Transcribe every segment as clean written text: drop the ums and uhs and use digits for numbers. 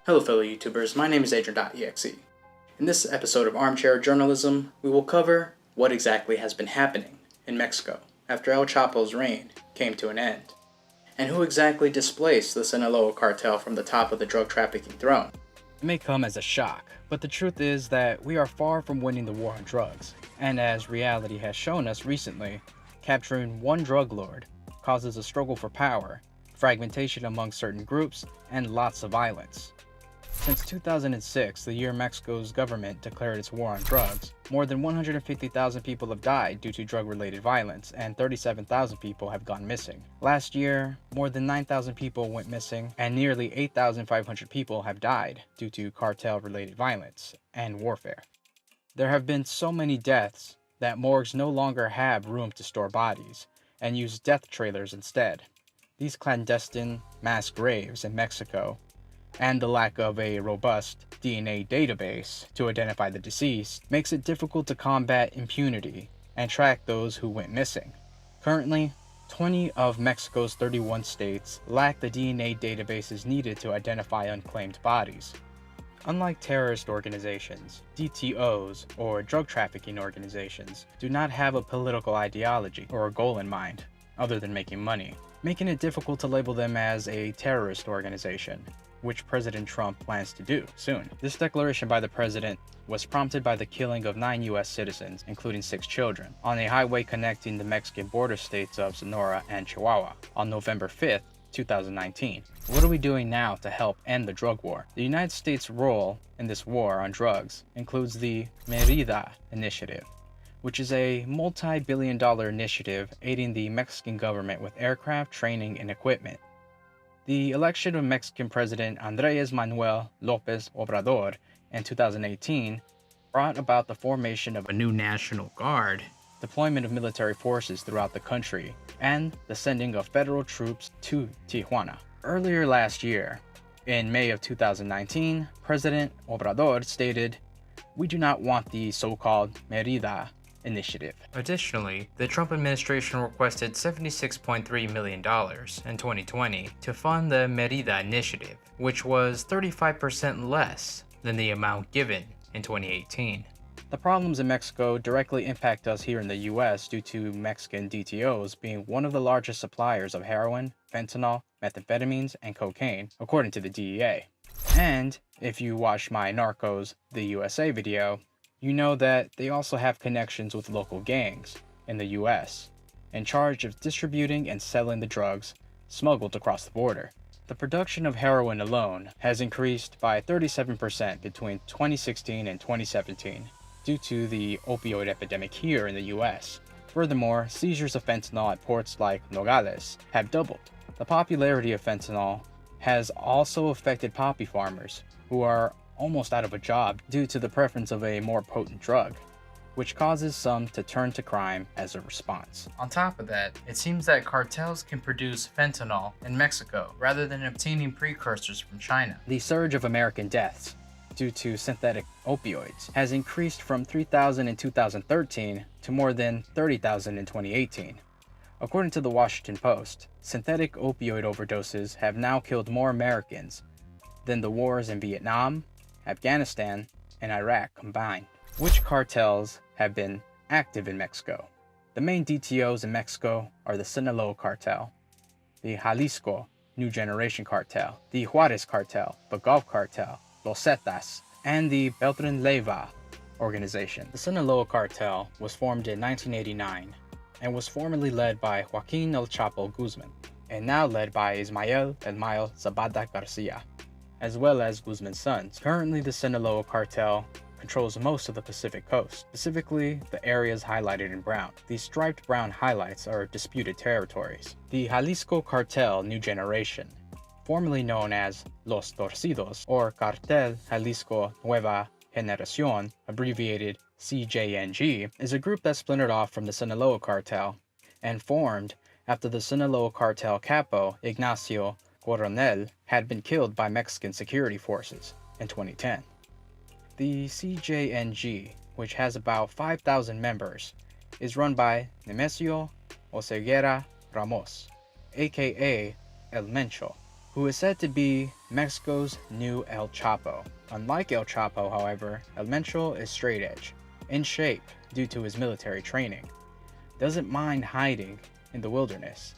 Hello fellow YouTubers, my name is Adrian.exe. In this episode of Armchair Journalism, we will cover what exactly has been happening in Mexico after El Chapo's reign came to an end, and who exactly displaced the Sinaloa cartel from the top of the drug trafficking throne. It may come as a shock, but the truth is that we are far from winning the war on drugs, and as reality has shown us recently, capturing one drug lord causes a struggle for power, fragmentation among certain groups, and lots of violence. Since 2006, the year Mexico's government declared its war on drugs, more than 150,000 people have died due to drug-related violence, and 37,000 people have gone missing. Last year, more than 9,000 people went missing, and nearly 8,500 people have died due to cartel-related violence and warfare. There have been so many deaths that morgues no longer have room to store bodies, and use death trailers instead. These clandestine mass graves in Mexico and the lack of a robust DNA database to identify the deceased makes it difficult to combat impunity and track those who went missing. Currently, 20 of Mexico's 31 states lack the DNA databases needed to identify unclaimed bodies. Unlike terrorist organizations, DTOs, or drug trafficking organizations do not have a political ideology or a goal in mind, other than making money, making it difficult to label them as a terrorist organization, which President Trump plans to do soon. This declaration by the president was prompted by the killing of 9 U.S. citizens, including 6 children, on a highway connecting the Mexican border states of Sonora and Chihuahua on November 5th, 2019. What are we doing now to help end the drug war? The United States' role in this war on drugs includes the Merida Initiative, which is a multi-billion-dollar initiative aiding the Mexican government with aircraft, training, and equipment. The election of Mexican President Andrés Manuel López Obrador in 2018 brought about the formation of a new National Guard, deployment of military forces throughout the country, and the sending of federal troops to Tijuana. Earlier last year, in May of 2019, President Obrador stated, "We do not want the so-called Merida Initiative." Additionally, the Trump administration requested $76.3 million in 2020 to fund the Merida Initiative, which was 35% less than the amount given in 2018. The problems in Mexico directly impact us here in the US due to Mexican DTOs being one of the largest suppliers of heroin, fentanyl, methamphetamines, and cocaine, according to the DEA. And if you watch my Narcos the USA video, you know that they also have connections with local gangs in the US, in charge of distributing and selling the drugs smuggled across the border. The production of heroin alone has increased by 37% between 2016 and 2017 due to the opioid epidemic here in the US. Furthermore, seizures of fentanyl at ports like Nogales have doubled. The popularity of fentanyl has also affected poppy farmers, who are almost out of a job due to the preference of a more potent drug, which causes some to turn to crime as a response. On top of that, it seems that cartels can produce fentanyl in Mexico rather than obtaining precursors from China. The surge of American deaths due to synthetic opioids has increased from 3,000 in 2013 to more than 30,000 in 2018. According to the Washington Post, synthetic opioid overdoses have now killed more Americans than the wars in Vietnam, Afghanistan, and Iraq combined. Which cartels have been active in Mexico? The main DTOs in Mexico are the Sinaloa cartel, the Jalisco New Generation cartel, the Juarez cartel, the Gulf cartel, Los Zetas, and the Beltran Leyva organization. The Sinaloa cartel was formed in 1989 and was formerly led by Joaquin El Chapo Guzman and now led by Ismael El Mayo Zapata Garcia, as well as Guzman's sons. Currently, the Sinaloa cartel controls most of the Pacific coast, specifically the areas highlighted in brown. These striped brown highlights are disputed territories. The Jalisco Cartel New Generation, formerly known as Los Torcidos or Cartel Jalisco Nueva Generación, abbreviated CJNG, is a group that splintered off from the Sinaloa cartel and formed after the Sinaloa cartel capo Ignacio Coronel had been killed by Mexican security forces in 2010. The CJNG, which has about 5,000 members, is run by Nemesio Oseguera Ramos, aka El Mencho, who is said to be Mexico's new El Chapo. Unlike El Chapo, however, El Mencho is straight edge, in shape due to his military training, doesn't mind hiding in the wilderness,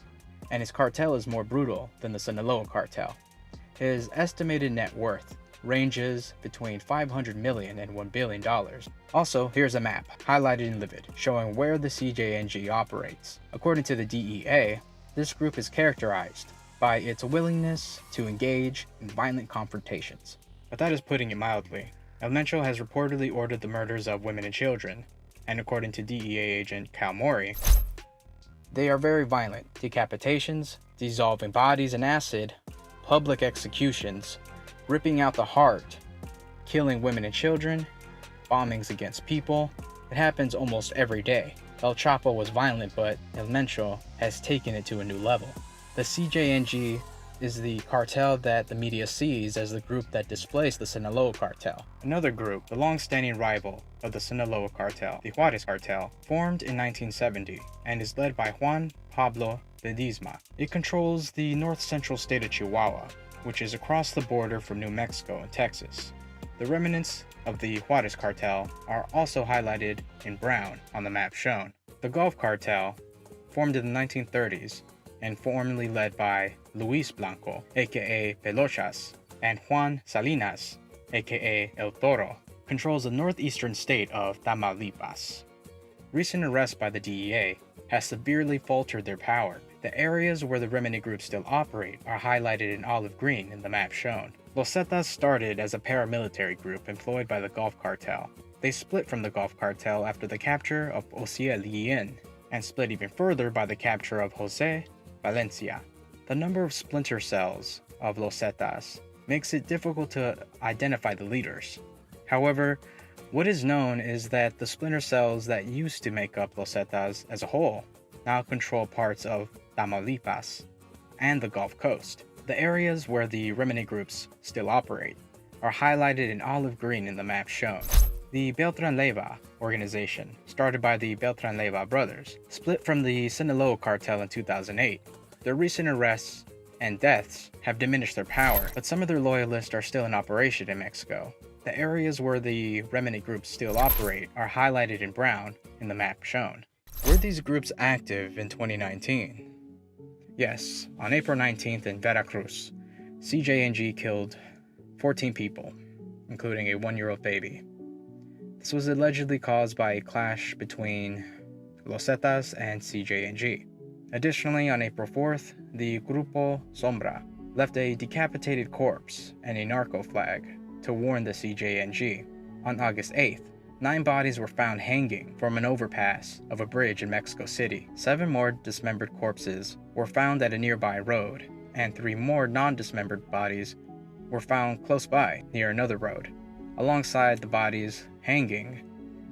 and his cartel is more brutal than the Sinaloa cartel. His estimated net worth ranges between $500 million and $1 billion. Also, here's a map, highlighted in livid, showing where the CJNG operates. According to the DEA, this group is characterized by its willingness to engage in violent confrontations. But that is putting it mildly. El Mencho has reportedly ordered the murders of women and children, and according to DEA agent Cal Mori, they are very violent. Decapitations, dissolving bodies in acid, public executions, ripping out the heart, killing women and children, bombings against people. It happens almost every day. El Chapo was violent, but El Mencho has taken it to a new level. The CJNG is the cartel that the media sees as the group that displaced the Sinaloa cartel. Another group, the long-standing rival of the Sinaloa cartel, the Juarez cartel, formed in 1970 and is led by Juan Pablo Ledesma. It controls the north-central state of Chihuahua, which is across the border from New Mexico and Texas. The remnants of the Juarez cartel are also highlighted in brown on the map shown. The Gulf cartel, formed in the 1930s and formerly led by Luis Blanco, aka Pelochas, and Juan Salinas, aka El Toro, controls the northeastern state of Tamaulipas. Recent arrests by the DEA has severely faltered their power. The areas where the remnant groups still operate are highlighted in olive green in the map shown. Los Zetas started as a paramilitary group employed by the Gulf cartel. They split from the Gulf cartel after the capture of Osiel Guillen, and split even further by the capture of Jose Valencia. The number of splinter cells of Los Zetas makes it difficult to identify the leaders. However, what is known is that the splinter cells that used to make up Los Zetas as a whole now control parts of Tamaulipas and the Gulf Coast. The areas where the remnant groups still operate are highlighted in olive green in the map shown. The Beltran Leyva organization, started by the Beltran Leyva brothers, split from the Sinaloa cartel in 2008. Their recent arrests and deaths have diminished their power, but some of their loyalists are still in operation in Mexico. The areas where the remnant groups still operate are highlighted in brown in the map shown. Were these groups active in 2019? Yes, on April 19th in Veracruz, CJNG killed 14 people, including a 1-year-old baby. This was allegedly caused by a clash between Los Zetas and CJNG. Additionally, on April 4th, the Grupo Sombra left a decapitated corpse and a narco flag to warn the CJNG. On August 8th, 9 bodies were found hanging from an overpass of a bridge in Mexico City. 7 more dismembered corpses were found at a nearby road, and 3 more non-dismembered bodies were found close by near another road. Alongside the bodies hanging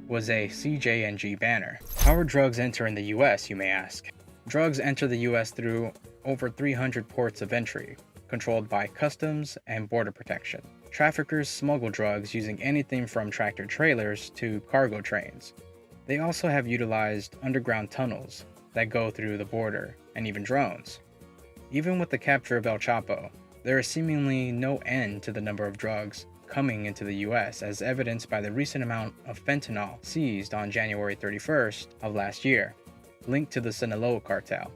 was a CJNG banner. How are drugs entering the US, you may ask? Drugs enter the US through over 300 ports of entry, controlled by Customs and Border Protection. Traffickers smuggle drugs using anything from tractor trailers to cargo trains. They also have utilized underground tunnels that go through the border, and even drones. Even with the capture of El Chapo, there is seemingly no end to the number of drugs coming into the US, as evidenced by the recent amount of fentanyl seized on January 31st of last year, linked to the Sinaloa cartel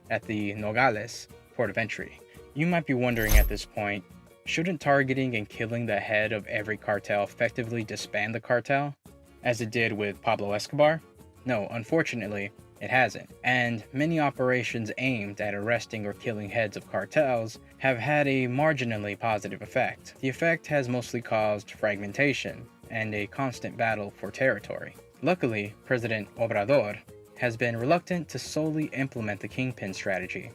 at the Nogales port of entry. You might be wondering at this point, shouldn't targeting and killing the head of every cartel effectively disband the cartel, as it did with Pablo Escobar? No, unfortunately, it hasn't, and many operations aimed at arresting or killing heads of cartels have had a marginally positive effect. The effect has mostly caused fragmentation and a constant battle for territory. Luckily, President Obrador has been reluctant to solely implement the kingpin strategy,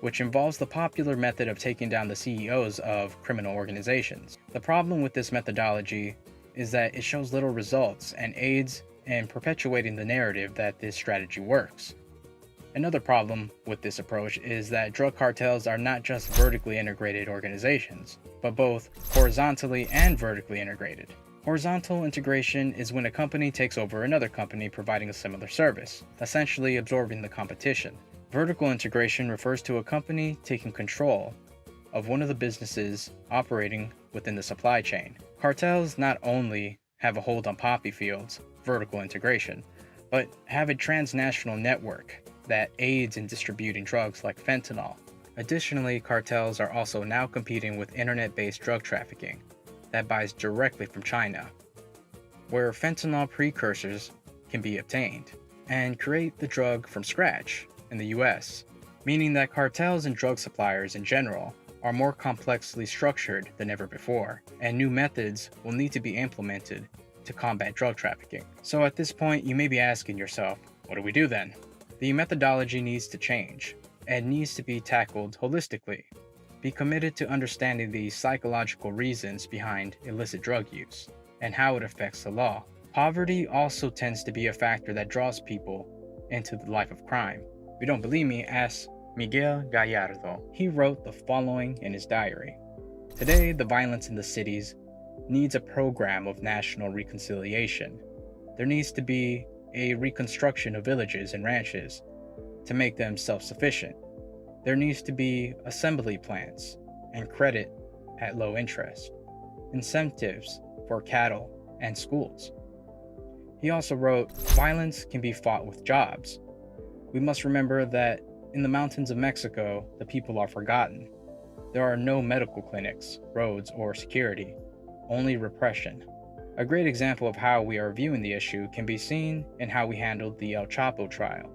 which involves the popular method of taking down the CEOs of criminal organizations. The problem with this methodology is that it shows little results and aids in perpetuating the narrative that this strategy works. Another problem with this approach is that drug cartels are not just vertically integrated organizations, but both horizontally and vertically integrated. Horizontal integration is when a company takes over another company providing a similar service, essentially absorbing the competition. Vertical integration refers to a company taking control of one of the businesses operating within the supply chain. Cartels not only have a hold on poppy fields, vertical integration, but have a transnational network that aids in distributing drugs like fentanyl. Additionally, cartels are also now competing with internet-based drug trafficking that buys directly from China, where fentanyl precursors can be obtained, and create the drug from scratch in the US, meaning that cartels and drug suppliers in general are more complexly structured than ever before, and new methods will need to be implemented to combat drug trafficking. So at this point, you may be asking yourself, what do we do then? The methodology needs to change and needs to be tackled holistically. Be committed to understanding the psychological reasons behind illicit drug use and how it affects the law. Poverty also tends to be a factor that draws people into the life of crime. If you don't believe me, ask Miguel Gallardo. He wrote the following in his diary. Today, the violence in the cities needs a program of national reconciliation. There needs to be a reconstruction of villages and ranches to make them self-sufficient. There needs to be assembly plants and credit at low interest, incentives for cattle and schools. He also wrote, violence can be fought with jobs. We must remember that in the mountains of Mexico, the people are forgotten. There are no medical clinics, roads, or security, only repression. A great example of how we are viewing the issue can be seen in how we handled the El Chapo trial,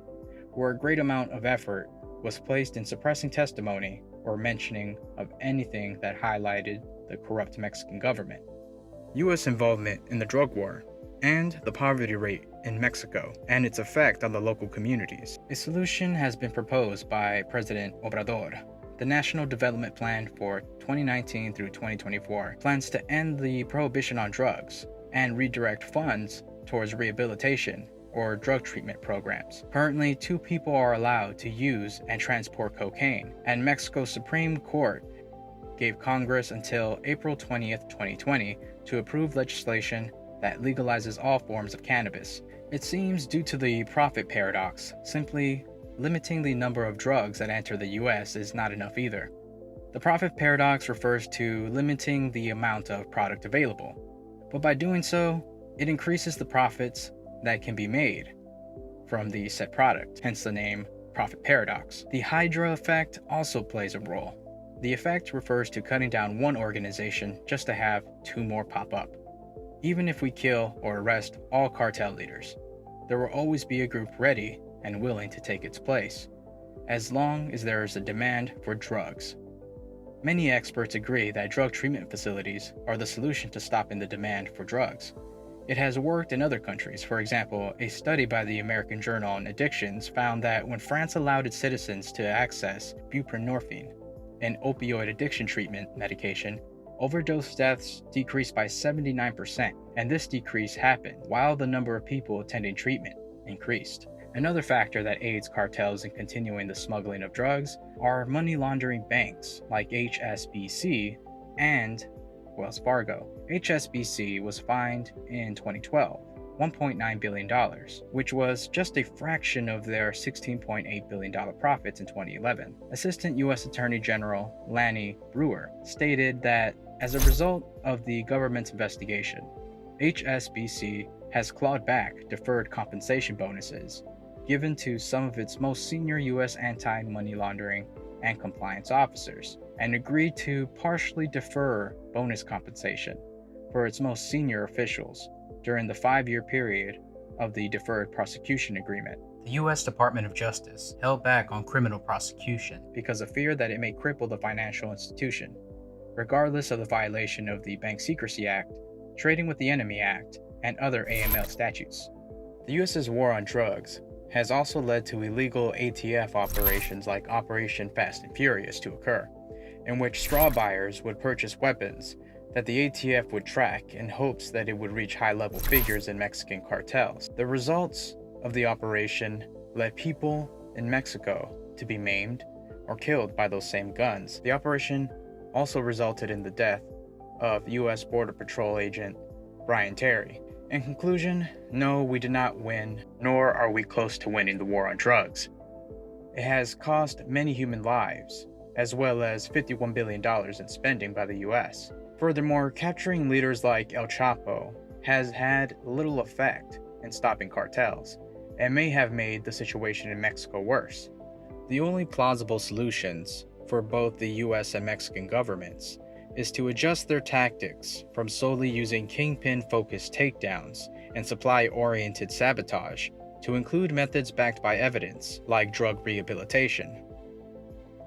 where a great amount of effort was placed in suppressing testimony or mentioning of anything that highlighted the corrupt Mexican government. U.S. involvement in the drug war and the poverty rate in Mexico and its effect on the local communities. A solution has been proposed by President Obrador. The National Development Plan for 2019 through 2024 plans to end the prohibition on drugs and redirect funds towards rehabilitation or drug treatment programs. Currently, 2 people are allowed to use and transport cocaine, and Mexico's Supreme Court gave Congress until April 20th, 2020 to approve legislation that legalizes all forms of cannabis. It seems due to the profit paradox, simply limiting the number of drugs that enter the US is not enough either. The profit paradox refers to limiting the amount of product available, but by doing so, it increases the profits that can be made from the said product, hence the name profit paradox. The Hydra effect also plays a role. The effect refers to cutting down one organization just to have 2 more pop up. Even if we kill or arrest all cartel leaders, there will always be a group ready and willing to take its place, as long as there is a demand for drugs. Many experts agree that drug treatment facilities are the solution to stopping the demand for drugs. It has worked in other countries. For example, a study by the American Journal on Addictions found that when France allowed its citizens to access buprenorphine, an opioid addiction treatment medication, overdose deaths decreased by 79%, and this decrease happened while the number of people attending treatment increased. Another factor that aids cartels in continuing the smuggling of drugs are money laundering banks like HSBC and Wells Fargo. HSBC was fined in 2012, $1.9 billion, which was just a fraction of their $16.8 billion profits in 2011. Assistant U.S. Attorney General Lanny Breuer stated that as a result of the government's investigation, HSBC has clawed back deferred compensation bonuses given to some of its most senior U.S. anti-money laundering and compliance officers, and agreed to partially defer bonus compensation for its most senior officials during the 5-year period of the Deferred Prosecution Agreement. The U.S. Department of Justice held back on criminal prosecution because of fear that it may cripple the financial institution, regardless of the violation of the Bank Secrecy Act, Trading with the Enemy Act, and other AML statutes. The U.S.'s war on drugs has also led to illegal ATF operations like Operation Fast and Furious to occur, in which straw buyers would purchase weapons that the ATF would track in hopes that it would reach high-level figures in Mexican cartels. The results of the operation led people in Mexico to be maimed or killed by those same guns. The operation also resulted in the death of U.S. Border Patrol agent Brian Terry. In conclusion, no, we did not win, nor are we close to winning the war on drugs. It has cost many human lives, as well as $51 billion in spending by the US. Furthermore, capturing leaders like El Chapo has had little effect in stopping cartels, and may have made the situation in Mexico worse. The only plausible solutions for both the US and Mexican governments is to adjust their tactics from solely using kingpin-focused takedowns and supply-oriented sabotage to include methods backed by evidence, like drug rehabilitation.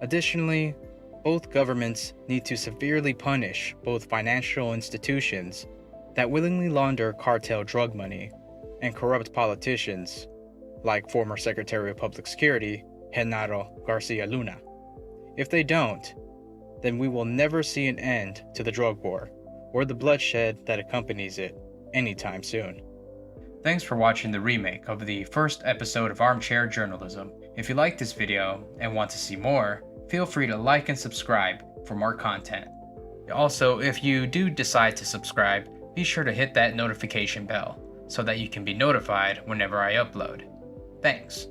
Additionally, both governments need to severely punish both financial institutions that willingly launder cartel drug money and corrupt politicians, like former Secretary of Public Security Genaro Garcia Luna. If they don't, then we will never see an end to the drug war or the bloodshed that accompanies it anytime soon. Thanks for watching the remake of the first episode of Armchair Journalism. If you liked this video and want to see more, feel free to like and subscribe for more content. Also, if you do decide to subscribe, be sure to hit that notification bell so that you can be notified whenever I upload. Thanks.